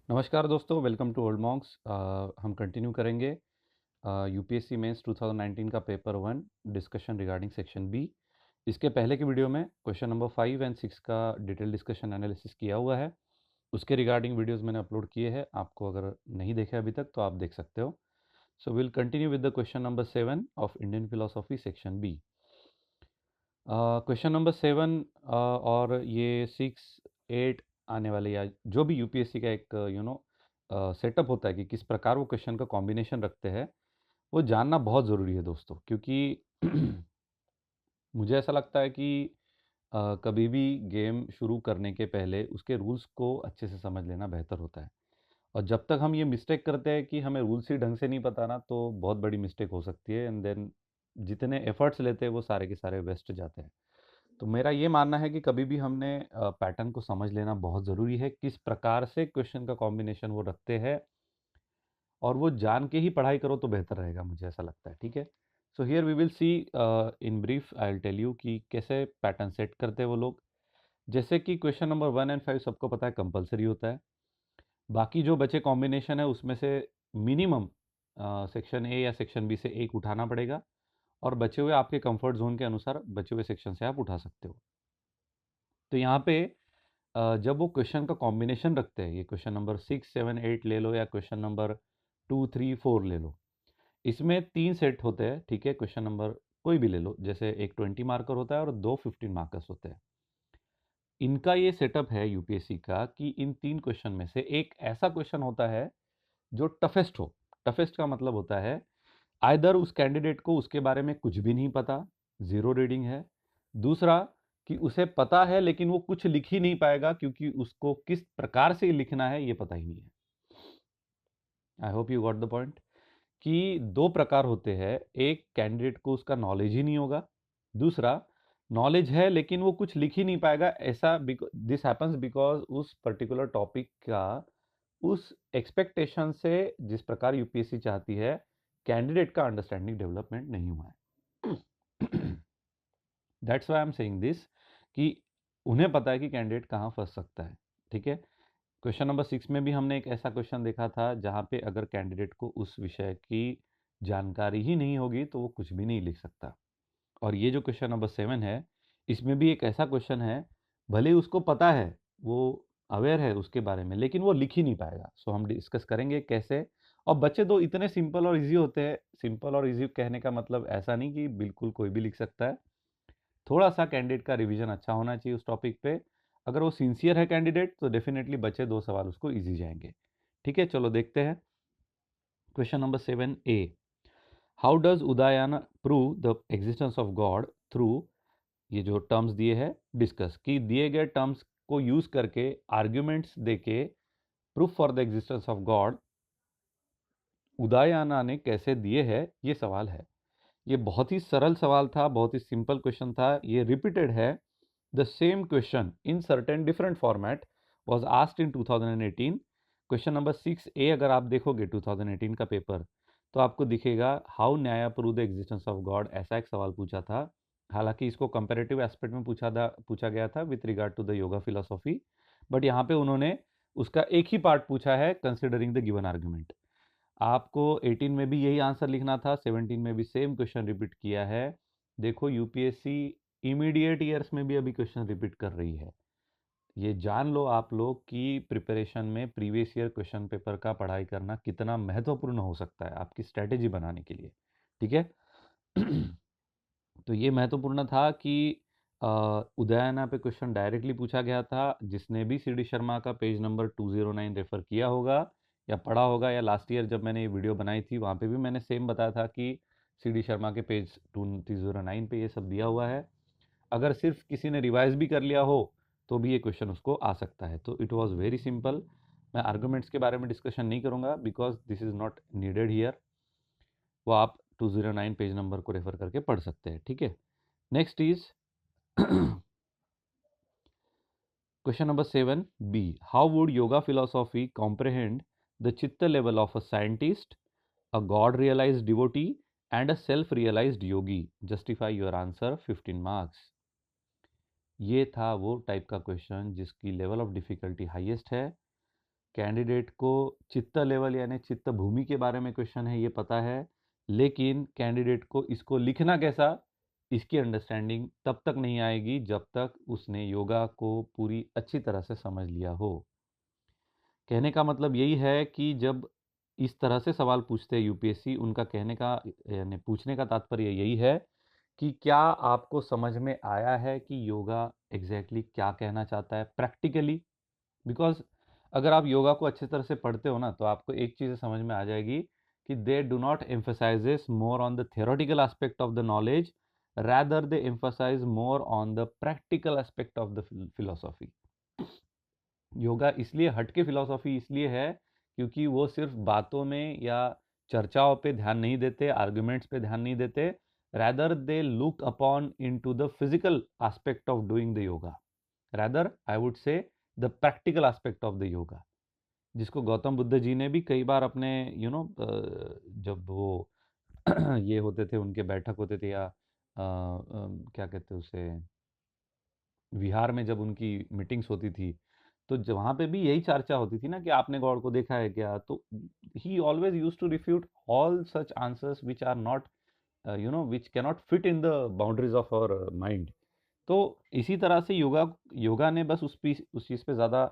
नमस्कार दोस्तों, welcome to Old Monks. हम कंटिन्यू करेंगे यूपीएससी मेंस 2019 का paper 1 discussion regarding section B. इसके पहले की वीडियो में क्वेश्चन नंबर 5 एंड 6 का डिटेल डिस्कशन एनालिसिस किया हुआ है। उसके रिगार्डिंग वीडियोस मैंने अपलोड किए हैं। आपको अगर नहीं देखे अभी तक तो आप देख सकते हो। So will continue with the question number 7 of Indian philosophy section B. Question number 7 और ये 6, 8 आने वाले या जो भी यूपीएससी का एक सेटअप होता है कि किस प्रकार वो क्वेश्चन का कॉम्बिनेशन रखते हैं, वो जानना बहुत ज़रूरी है दोस्तों। क्योंकि मुझे ऐसा लगता है कि कभी भी गेम शुरू करने के पहले उसके रूल्स को अच्छे से समझ लेना बेहतर होता है। और जब तक हम ये मिस्टेक करते हैं कि हमें रूल्स ही ढंग से नहीं पता ना, तो बहुत बड़ी मिस्टेक हो सकती है एंड देन जितने एफर्ट्स लेते हैं वो सारे के सारे वेस्ट जाते हैं। तो मेरा ये मानना है कि कभी भी हमने पैटर्न को समझ लेना बहुत ज़रूरी है, किस प्रकार से क्वेश्चन का कॉम्बिनेशन वो रखते हैं, और वो जान के ही पढ़ाई करो तो बेहतर रहेगा, मुझे ऐसा लगता है। ठीक है। So here we will see in brief, I will tell you कि कैसे पैटर्न सेट करते हैं वो लोग। जैसे कि क्वेश्चन नंबर 1 एंड 5 सबको पता है कंपलसरी होता है। बाकी जो बचे कॉम्बिनेशन है उसमें से मिनिमम सेक्शन ए या सेक्शन बी से एक उठाना पड़ेगा, और बचे हुए आपके कंफर्ट जोन के अनुसार बचे हुए सेक्शन से आप उठा सकते हो। तो यहाँ पे जब वो क्वेश्चन का कॉम्बिनेशन रखते हैं, ये क्वेश्चन नंबर 6, 7, 8 ले लो या क्वेश्चन नंबर 2, 3, 4 ले लो, इसमें 3 सेट होते हैं। ठीक है, क्वेश्चन नंबर कोई भी ले लो, जैसे एक 20 मार्कर होता है और 2 15 मार्कर्स होते हैं। इनका ये सेटअप है यूपीएससी का कि इन 3 क्वेश्चन में से एक ऐसा क्वेश्चन होता है जो टफेस्ट हो। टफेस्ट का मतलब होता है आइदर उस कैंडिडेट को उसके बारे में कुछ भी नहीं पता, ज़ीरो रीडिंग है। दूसरा कि उसे पता है लेकिन वो कुछ लिख ही नहीं पाएगा क्योंकि उसको किस प्रकार से लिखना है ये पता ही नहीं है। I hope you got the point कि दो प्रकार होते हैं। एक कैंडिडेट को उसका नॉलेज ही नहीं होगा, दूसरा नॉलेज है लेकिन वो कुछ लिख ही नहीं पाएगा। ऐसा दिस हैपन्स बिकॉज उस पर्टिकुलर टॉपिक का उस एक्सपेक्टेशन से जिस प्रकार यूपीएससी चाहती है कैंडिडेट का अंडरस्टैंडिंग डेवलपमेंट नहीं हुआ है। That's why I am saying this कि उन्हें पता है कि कैंडिडेट कहाँ फंस सकता है। ठीक है। क्वेश्चन नंबर 6 में भी हमने एक ऐसा क्वेश्चन देखा था जहाँ पे अगर कैंडिडेट को उस विषय की जानकारी ही नहीं होगी तो वो कुछ भी नहीं लिख सकता। और ये जो क्वेश्चन नंबर 7 है, इसमें भी एक ऐसा क्वेश्चन है, भले ही उसको पता है, वो अवेयर है उसके बारे में, लेकिन वो लिख ही नहीं पाएगा। सो हम डिस्कस करेंगे कैसे। और बच्चे दो इतने सिंपल और इजी होते हैं। सिंपल और इजी कहने का मतलब ऐसा नहीं कि बिल्कुल कोई भी लिख सकता है। थोड़ा सा कैंडिडेट का रिवीजन अच्छा होना चाहिए उस टॉपिक पे। अगर वो सिंसियर है कैंडिडेट तो डेफिनेटली बचे दो सवाल उसको इजी जाएंगे। ठीक है, चलो देखते हैं। Question number 7A, how does Udayan prove the existence of God through, ये जो टर्म्स दिए हैं डिस्कस कि दिए गए टर्म्स को यूज करके आर्ग्यूमेंट्स देके proof for the existence of God Udayana ने कैसे दिए हैं, ये सवाल है। ये बहुत ही सरल सवाल था, बहुत ही सिंपल क्वेश्चन था। ये रिपीटेड है। The same question in certain different format was asked in 2018। Question number 6A अगर आप देखोगे 2018 का पेपर तो आपको दिखेगा हाउ न्याय prove the existence of God, ऐसा एक सवाल पूछा था। हालांकि इसको कंपैरेटिव एस्पेक्ट में पूछा गया था with regard to the yoga philosophy, but यहाँ पे उन्होंने उसका एक ही पार्ट पूछा है कंसिडरिंग द गिवन आर्गुमेंट। आपको 18 में भी यही आंसर लिखना था, 17 में भी सेम क्वेश्चन रिपीट किया है। देखो यूपीएससी इमीडिएट ईयर्स में भी अभी क्वेश्चन रिपीट कर रही है। ये जान लो आप लोग कि प्रिपरेशन में प्रीवियस ईयर क्वेश्चन पेपर का पढ़ाई करना कितना महत्वपूर्ण हो सकता है आपकी स्ट्रेटेजी बनाने के लिए। ठीक है। तो ये महत्वपूर्ण था कि उदयना पे क्वेश्चन डायरेक्टली पूछा गया था। जिसने भी सी डी शर्मा का पेज नंबर 209 रेफर किया होगा या पढ़ा होगा, या लास्ट ईयर जब मैंने ये वीडियो बनाई थी वहाँ पे भी मैंने सेम बताया था कि सी डी शर्मा के पेज 209 पे ये सब दिया हुआ है। अगर सिर्फ किसी ने रिवाइज भी कर लिया हो तो भी ये क्वेश्चन उसको आ सकता है। तो इट वॉज वेरी सिंपल। मैं आर्गूमेंट्स के बारे में डिस्कशन नहीं करूँगा because this is not needed here. वो आप 209 पेज नंबर को रेफर करके पढ़ सकते हैं। ठीक है। Next is question number 7B, how would yoga philosophy comprehend the chitta level of a scientist, a god realized devotee and a self realized yogi? Justify your answer, 15 marks. ये था वो टाइप का क्वेश्चन जिसकी level of difficulty highest है। Candidate को चित्त level यानी चित्त भूमि के बारे में क्वेश्चन है ये पता है, लेकिन कैंडिडेट को इसको लिखना कैसा, इसकी अंडरस्टैंडिंग तब तक नहीं आएगी जब तक उसने योगा को पूरी अच्छी तरह से समझ लिया हो। कहने का मतलब यही है कि जब इस तरह से सवाल पूछते हैं यूपीएससी, उनका कहने का यानी पूछने का तात्पर्य यही है कि क्या आपको समझ में आया है कि योगा एग्जैक्टली क्या कहना चाहता है प्रैक्टिकली। बिकॉज अगर आप योगा को अच्छी तरह से पढ़ते हो ना, तो आपको एक चीज़ समझ में आ जाएगी कि they do not emphasizes more on the theoretical aspect of the knowledge, rather they emphasize more on the practical aspect of the philosophy. Yoga इसलिए हटके फिलोसॉफी इसलिए है क्योंकि वो सिर्फ बातों में या चर्चाओं पे ध्यान नहीं देते, आर्गुमेंट्स पे ध्यान नहीं देते, rather they look upon into the physical aspect of doing the yoga, rather I would से the practical aspect of the yoga, जिसको गौतम बुद्ध जी ने भी कई बार अपने जब वो ये होते थे, उनके बैठक होते थे या क्या कहते हैं उसे, विहार में जब उनकी मीटिंग्स होती थी, तो वहाँ पे भी यही चर्चा होती थी ना कि आपने गॉड को देखा है क्या, तो he always use to refute all such answers which are not which cannot fit in the boundaries of our mind. तो इसी तरह से योगा योगा ने बस उस चीज़ पे ज़्यादा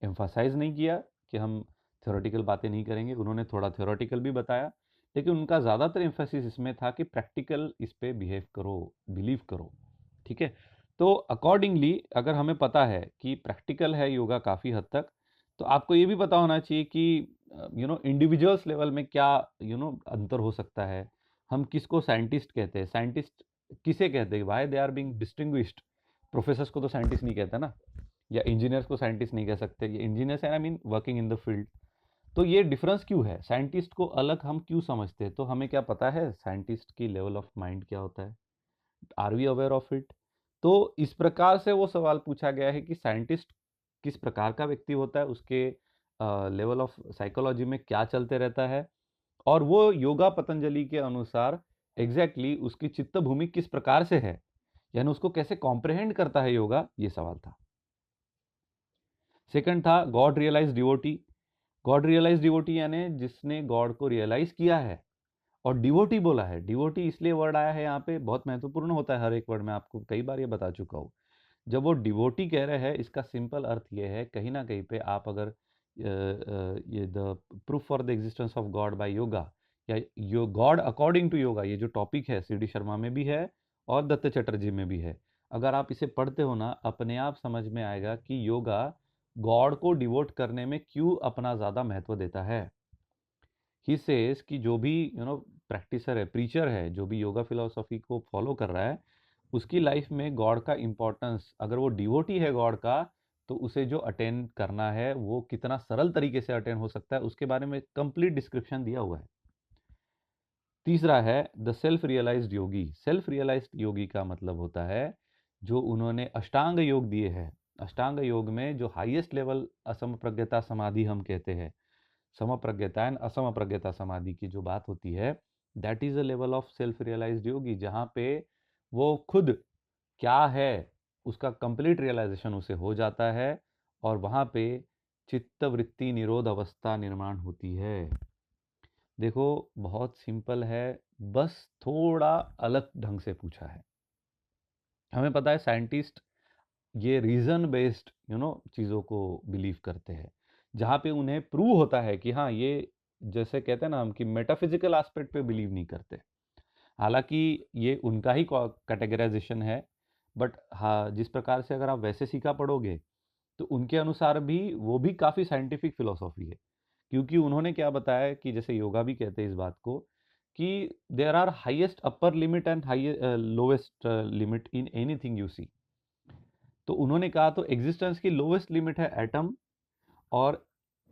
एम्फासाइज नहीं किया कि हम थ्योरेटिकल बातें नहीं करेंगे, उन्होंने थोड़ा थ्योरेटिकल भी बताया, लेकिन उनका ज़्यादातर एम्फेसिस इसमें था कि प्रैक्टिकल इस पे बिहेव करो, बिलीव करो। ठीक है, तो अकॉर्डिंगली अगर हमें पता है कि प्रैक्टिकल है योगा काफ़ी हद तक, तो आपको ये भी पता होना चाहिए कि इंडिविजुअल्स लेवल में क्या अंतर हो सकता है। हम किसको साइंटिस्ट कहते हैं, साइंटिस्ट किसे कहते हैं, why they are being distinguished. Professors को तो साइंटिस्ट नहीं कहते ना, या इंजीनियर्स को साइंटिस्ट नहीं कह सकते, ये engineers I mean working in the field. तो ये डिफरेंस क्यों है, साइंटिस्ट को अलग हम क्यों समझते हैं, तो हमें क्या पता है साइंटिस्ट की लेवल ऑफ माइंड क्या होता है, are we aware of it. तो इस प्रकार से वो सवाल पूछा गया है कि साइंटिस्ट किस प्रकार का व्यक्ति होता है, उसके लेवल ऑफ साइकोलॉजी में क्या चलते रहता है, और वो योगा पतंजलि के अनुसार एग्जैक्टली उसकी चित्त भूमि किस प्रकार से है, यानी उसको कैसे कॉम्प्रहेंड करता है योगा, ये सवाल था। सेकंड था God realise devotee. God realise devotee यानी जिसने गॉड को रियलाइज किया है, और डिवोटी बोला है, डिवोटी इसलिए वर्ड आया है यहाँ पे, बहुत महत्वपूर्ण होता है हर एक वर्ड में, आपको कई बार ये बता चुका हूँ। जब वो डिवोटी कह रहे हैं, इसका सिंपल अर्थ ये है, कहीं ना कहीं पे आप अगर ये the proof for the existence of God by yoga, या यो गॉड अकॉर्डिंग टू योगा, ये जो टॉपिक है सी डी शर्मा में भी है और दत्त चटर्जी में भी है, अगर आप इसे पढ़ते हो ना, अपने आप समझ में आएगा कि योगा गॉड को डिवोट करने में क्यों अपना ज़्यादा महत्व देता है। ही सेज कि जो भी प्रैक्टिसर है, प्रीचर है, जो भी योगा फिलोसॉफी को फॉलो कर रहा है, उसकी लाइफ में गॉड का इम्पोर्टेंस, अगर वो डिवोटी है गॉड का, तो उसे जो अटेंड करना है वो कितना सरल तरीके से अटेंड हो सकता है, उसके बारे में कंप्लीट डिस्क्रिप्शन दिया हुआ है। तीसरा है the self realised yogi. Self realised yogi का मतलब होता है जो उन्होंने अष्टांग योग दिए हैं। अष्टांग योग में जो हाईएस्ट लेवल असम प्रज्ञता समाधि हम कहते हैं, समप्रज्ञता एंड असमप्रज्ञता समाधि की जो बात होती है, that is a level of self realised yogi, जहाँ पे वो खुद क्या है उसका कंप्लीट रियलाइजेशन उसे हो जाता है, और वहाँ पे चित्त वृत्ति निरोध अवस्था निर्माण होती है। देखो बहुत सिंपल है, बस थोड़ा अलग ढंग से पूछा है। हमें पता है साइंटिस्ट ये रीजन बेस्ड चीज़ों को बिलीव करते हैं, जहाँ पे उन्हें प्रूव होता है कि हाँ ये, जैसे कहते हैं ना हम कि मेटाफिजिकल एस्पेक्ट पे बिलीव नहीं करते। हालांकि ये उनका ही कैटेगराइजेशन है, बट हाँ जिस प्रकार से अगर आप वैसे सीखा पढ़ोगे, तो उनके अनुसार भी वो भी काफ़ी साइंटिफिक फिलोसॉफी है, क्योंकि उन्होंने क्या बताया कि जैसे योगा भी कहते हैं इस बात को कि there are highest upper limit and high lowest limit in anything you see. तो उन्होंने कहा तो एग्जिस्टेंस की लोवेस्ट लिमिट है एटम, और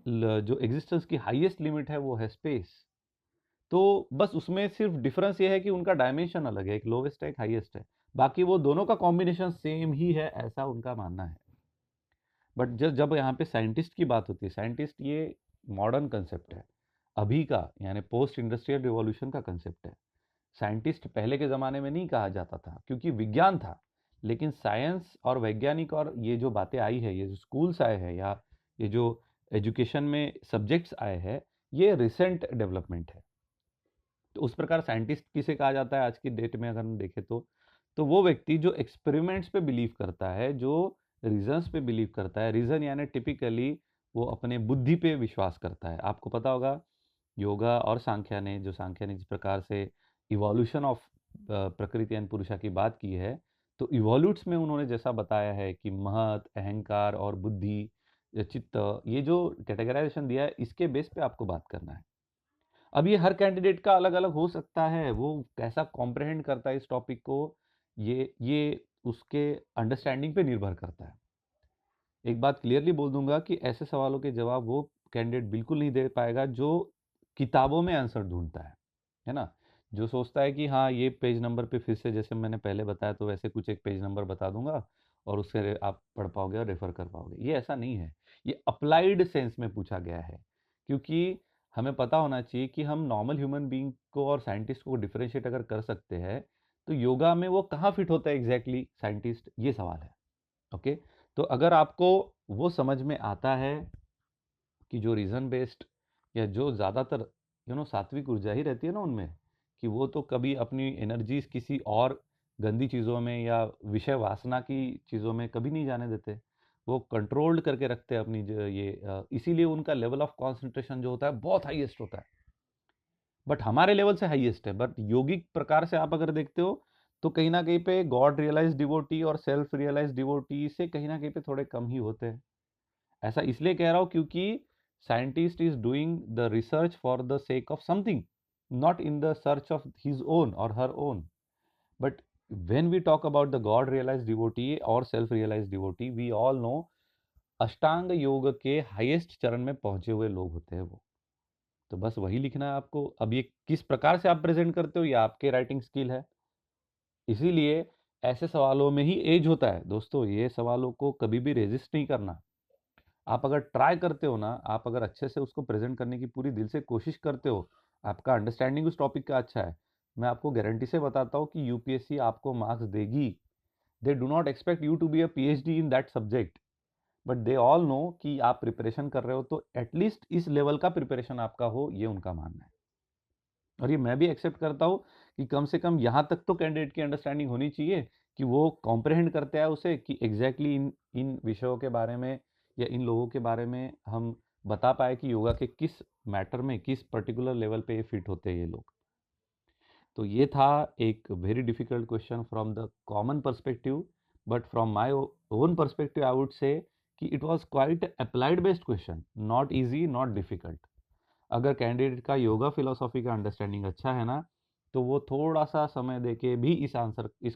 जो एग्जिस्टेंस की हाईएस्ट लिमिट है वो है स्पेस। तो बस उसमें सिर्फ डिफरेंस ये है कि उनका डायमेंशन अलग है, एक लोवेस्ट है एक हाईएस्ट है, बाकी वो दोनों का कॉम्बिनेशन सेम ही है, ऐसा उनका मानना है। बट जब जब यहाँ पे साइंटिस्ट की बात होती है, साइंटिस्ट ये मॉडर्न कंसेप्ट है, अभी का यानी पोस्ट इंडस्ट्रियल रिवॉल्यूशन का कंसेप्ट है। साइंटिस्ट पहले के ज़माने में नहीं कहा जाता था क्योंकि विज्ञान था, लेकिन साइंस और वैज्ञानिक और ये जो बातें आई है, ये जो स्कूल्स आए हैं, या ये जो एजुकेशन में सब्जेक्ट्स आए हैं, ये रिसेंट डेवलपमेंट है। तो उस प्रकार साइंटिस्ट किसे कहा जाता है आज की डेट में अगर हम देखें तो वो व्यक्ति जो एक्सपेरिमेंट्स पे बिलीव करता है, जो रीजंस पे बिलीव करता है। रीजन यानी टिपिकली वो अपने बुद्धि पे विश्वास करता है। आपको पता होगा योगा और सांख्या ने, जो सांख्या ने जिस प्रकार से इवोल्यूशन ऑफ प्रकृति एंड पुरुषा की बात की है, तो इवोल्यूट्स में उन्होंने जैसा बताया है कि महत, अहंकार और बुद्धि, चित्त, ये जो कैटेगराइजेशन दिया है, इसके बेस पे आपको बात करना है। अब ये हर कैंडिडेट का अलग अलग हो सकता है, वो कैसा कॉम्प्रहेंड करता है इस टॉपिक को, ये उसके अंडरस्टैंडिंग पे निर्भर करता है। एक बात क्लियरली बोल दूंगा कि ऐसे सवालों के जवाब वो कैंडिडेट बिल्कुल नहीं दे पाएगा जो किताबों में आंसर ढूंढता है ना, जो सोचता है कि हाँ ये पेज नंबर पे फिर से जैसे मैंने पहले बताया तो वैसे कुछ एक पेज नंबर बता दूंगा और उससे आप पढ़ पाओगे और रेफर कर पाओगे। ये ऐसा नहीं है, ये अप्लाइड सेंस में पूछा गया है, क्योंकि हमें पता होना चाहिए कि हम नॉर्मल ह्यूमन बीइंग को और साइंटिस्ट को डिफरेंशिएट अगर कर सकते हैं तो योगा में वो कहाँ फिट होता है एग्जैक्टली साइंटिस्ट, ये सवाल है। ओके, तो अगर आपको वो समझ में आता है कि जो रीज़न बेस्ड या जो ज़्यादातर सात्विक ऊर्जा ही रहती है ना उनमें, कि वो तो कभी अपनी एनर्जीज किसी और गंदी चीज़ों में या विषय वासना की चीज़ों में कभी नहीं जाने देते, वो कंट्रोल्ड करके रखते हैं अपनी इसीलिए उनका लेवल ऑफ कॉन्सेंट्रेशन जो होता है बहुत हाईएस्ट होता है, बट हमारे लेवल से हाईएस्ट है। बट योगिक प्रकार से आप अगर देखते हो तो कहीं ना कहीं पे गॉड रियलाइज डिवोटी और सेल्फ रियलाइज डिवोटी से कहीं ना कहीं पे थोड़े कम ही होते हैं। ऐसा इसलिए कह रहा हूं क्योंकि scientist is doing the research for the sake of something, not in the search of his own or her own. But when we talk about the god realized devotee or self realized devotee, we all know अष्टांग योग के highest चरण में पहुंचे हुए लोग होते हैं वो। तो बस वही लिखना है आपको। अब ये किस प्रकार से आप प्रेजेंट करते हो ये आपके राइटिंग स्किल है, इसीलिए ऐसे सवालों में ही एज होता है दोस्तों। ये सवालों को कभी भी रेजिस्ट नहीं करना। आप अगर ट्राई करते हो ना, आप अगर अच्छे से उसको प्रेजेंट करने की पूरी दिल से कोशिश करते हो, आपका अंडरस्टैंडिंग उस टॉपिक का अच्छा है, मैं आपको गारंटी से बताता हूँ कि यूपीएससी आपको मार्क्स देगी। They do not expect you to be a PhD in that subject, but they all know कि आप प्रिपरेशन कर रहे हो तो एटलीस्ट इस लेवल का प्रिपरेशन आपका हो, ये उनका मानना है। और ये मैं भी एक्सेप्ट करता हूँ कि कम से कम यहाँ तक तो कैंडिडेट की अंडरस्टैंडिंग होनी चाहिए कि वो कॉम्प्रहेंड करते हैं उसे, कि एग्जैक्टली इन इन विषयों के बारे में या इन लोगों के बारे में हम बता पाए कि योगा के किस मैटर में, किस पर्टिकुलर लेवल पे ये फिट होते हैं ये लोग। तो ये था एक very difficult question from the common perspective, but from my own perspective I would say कि it was quite applied based question, not easy not difficult. अगर कैंडिडेट का योगा फिलोसॉफी का अंडरस्टैंडिंग अच्छा है ना, तो वो थोड़ा सा समय देके भी इस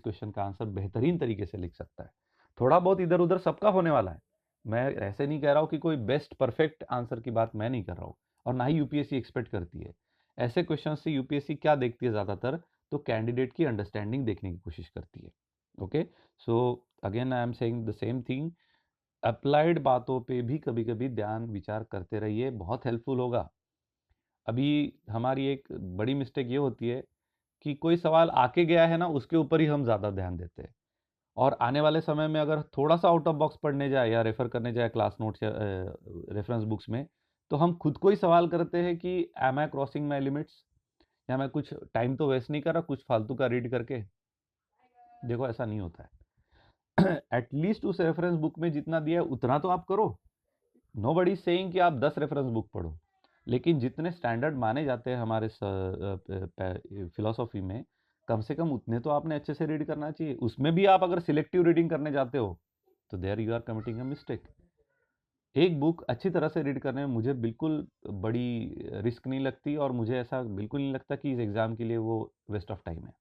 क्वेश्चन का आंसर बेहतरीन तरीके से लिख सकता है। थोड़ा बहुत इधर उधर सबका होने वाला है, मैं ऐसे नहीं कह रहा हूँ कि कोई बेस्ट परफेक्ट आंसर की बात मैं नहीं कर रहा हूँ, और ना ही यूपीएससी एक्सपेक्ट करती है। ऐसे क्वेश्चन से यूपीएससी क्या देखती है ज़्यादातर, तो कैंडिडेट की अंडरस्टैंडिंग देखने की कोशिश करती है। Okay, so again I am saying the same thing, applied बातों पे भी कभी कभी ध्यान विचार करते रहिए, बहुत हेल्पफुल होगा। अभी हमारी एक बड़ी मिस्टेक ये होती है कि कोई सवाल आके गया है ना, उसके ऊपर ही हम ज़्यादा ध्यान देते हैं, और आने वाले समय में अगर थोड़ा सा आउट ऑफ बॉक्स पढ़ने जाए या रेफर करने जाए क्लास नोट्स या रेफरेंस बुक्स में, तो हम खुद को ही सवाल करते हैं कि am I crossing my limits, या मैं कुछ टाइम तो वेस्ट नहीं कर रहा कुछ फालतू का रीड करके। देखो ऐसा नहीं होता है। एटलीस्ट उस रेफरेंस बुक में जितना दिया है उतना तो आप करो। नो बडी सेइंग कि आप 10 रेफरेंस बुक पढ़ो, लेकिन जितने स्टैंडर्ड माने जाते हैं हमारे फिलोसॉफी में, कम से कम उतने तो आपने अच्छे से रीड करना चाहिए। उसमें भी आप अगर सिलेक्टिव रीडिंग करने जाते हो तो there you are committing a mistake. एक बुक अच्छी तरह से रीड करने में मुझे बिल्कुल बड़ी रिस्क नहीं लगती, और मुझे ऐसा बिल्कुल नहीं लगता कि इस एग्ज़ाम के लिए वो वेस्ट ऑफ टाइम है।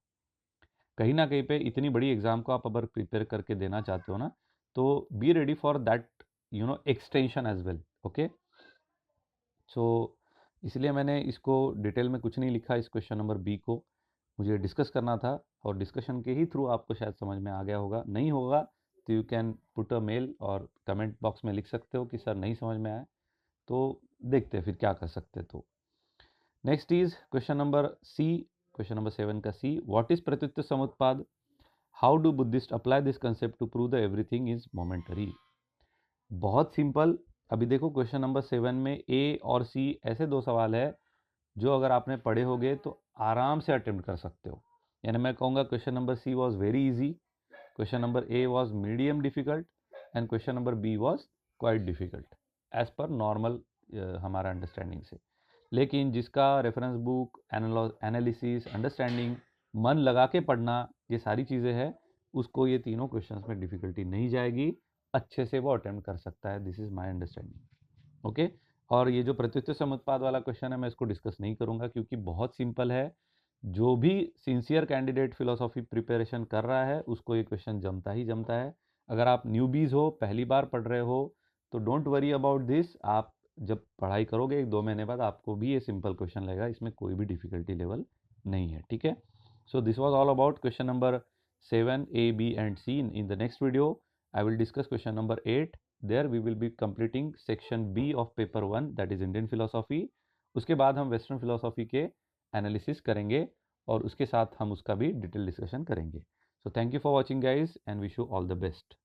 कहीं ना कहीं पे इतनी बड़ी एग्ज़ाम को आप अगर प्रिपेयर करके देना चाहते हो ना, तो be ready for that extension as well. Okay, so इसलिए मैंने इसको डिटेल में कुछ नहीं लिखा, इस क्वेश्चन नंबर बी को मुझे डिस्कस करना था, और डिस्कशन के ही थ्रू आपको शायद समझ में आ गया होगा। नहीं होगा तो you can put a mail और कमेंट बॉक्स में लिख सकते हो कि सर नहीं समझ में आया, तो देखते हैं फिर क्या कर सकते। तो next is question number C, question number 7 का सी, व्हाट इज प्रत्युत्तर समुत्पाद, how do Buddhist apply this concept to prove the everything is momentary. बहुत सिंपल, अभी देखो क्वेश्चन नंबर 7 में ए और सी ऐसे दो सवाल है जो अगर आपने पढ़े होगे तो आराम से अटेम्प्ट कर सकते हो। यानी मैं कहूँगा question number C was very easy, question number A was medium difficult and question number B was quite difficult as per normal हमारा अंडरस्टैंडिंग से। लेकिन जिसका रेफरेंस बुक, एनालिसिस, अंडरस्टैंडिंग, मन लगा के पढ़ना, ये सारी चीज़ें हैं, उसको ये तीनों क्वेश्चंस में डिफ़िकल्टी नहीं जाएगी, अच्छे से वो अटेम्प्ट कर सकता है। This is my understanding. Okay. और ये जो प्रत्युत्तर समुत्पाद वाला क्वेश्चन है मैं इसको डिस्कस नहीं करूँगा क्योंकि बहुत सिंपल है। जो भी सिंसियर कैंडिडेट फिलोसॉफी प्रिपरेशन कर रहा है उसको ये क्वेश्चन जमता ही जमता है। अगर आप न्यूबीज़ हो, पहली बार पढ़ रहे हो, तो डोंट वरी अबाउट दिस। आप जब पढ़ाई करोगे 1-2 महीने बाद आपको भी ये सिंपल क्वेश्चन लगेगा, इसमें कोई भी डिफ़िकल्टी लेवल नहीं है, ठीक है? So this was all about question number 7 A, B and C. In the next video I will discuss question number 8. There we will be completing section B of paper 1, that is Indian philosophy. उसके बाद हम western philosophy के analysis करेंगे और उसके साथ हम उसका भी डिटेल डिस्कशन करेंगे। So thank you for watching guys and wish you all the best.